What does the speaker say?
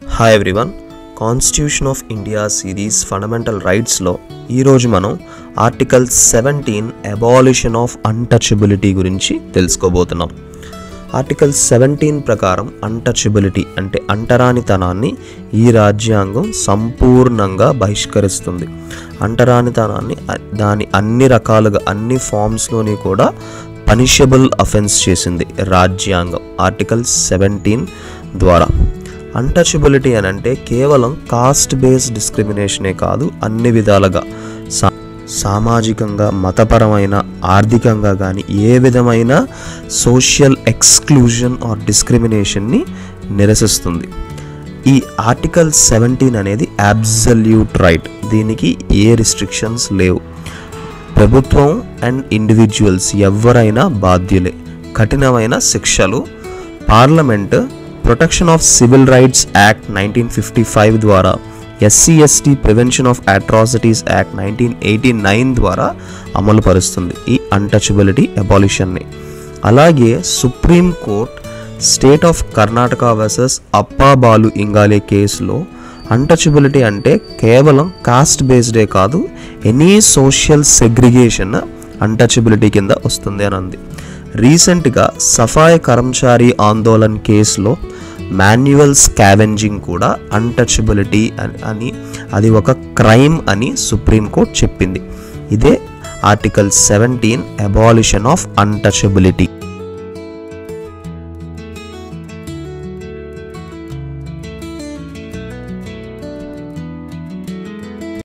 Hi everyone, constitution of India series fundamental రైట్స్లో ఈరోజు మనం ఆర్టికల్ 17 అబాలిషన్ ఆఫ్ అన్టచబిలిటీ గురించి తెలుసుకోబోతున్నాం. ఆర్టికల్ 17 ప్రకారం అన్టచబిలిటీ అంటే అంటరానితనాన్ని ఈ రాజ్యాంగం సంపూర్ణంగా బహిష్కరిస్తుంది. అంటరానితనాన్ని దాని అన్ని రకాలుగా అన్ని ఫామ్స్లోని కూడా పనిషబుల్ అఫెన్స్ చేసింది రాజ్యాంగం ఆర్టికల్ 17 ద్వారా. అన్టచబిలిటీ అని అంటే కేవలం కాస్ట్ బేస్డ్ డిస్క్రిమినేషనే కాదు, అన్ని విధాలుగా సామాజికంగా, మతపరమైన, ఆర్థికంగా కానీ ఏ విధమైన సోషల్ ఎక్స్క్లూజన్ ఆర్ డిస్క్రిమినేషన్ని నిరసిస్తుంది. ఈ ఆర్టికల్ 17 అనేది అబ్సల్యూట్ రైట్. దీనికి ఏ రిస్ట్రిక్షన్స్ లేవు. ప్రభుత్వం అండ్ ఇండివిజువల్స్ ఎవరైనా బాధ్యులే. కఠినమైన శిక్షలు, parliament protection of civil rights act 1955 ద్వారా, SC/ST prevention of atrocities act 1989 ద్వారా అమలు పరుస్తుంది ఈ అన్టచబిలిటీ అబాలిషన్ని. అలాగే Supreme Court state of Karnataka versus Appabalu Ingale కేసులో అన్టచబిలిటీ అంటే కేవలం కాస్ట్ బేస్డే కాదు, ఎనీ సోషల్ సెగ్రిగేషన్ అన్టచబిలిటీ కింద వస్తుంది అని అంది. రీసెంట్గా సఫాయి కర్మచారి ఆందోళన్ కేసులో మాన్యువల్ స్కావెంజింగ్ కూడా అన్టచబిలిటీ అని, అది ఒక క్రైమ్ అని సుప్రీంకోర్టు చెప్పింది. ఇదే ఆర్టికల్ 17 అబాలిషన్ ఆఫ్ అన్టచబిలిటీ.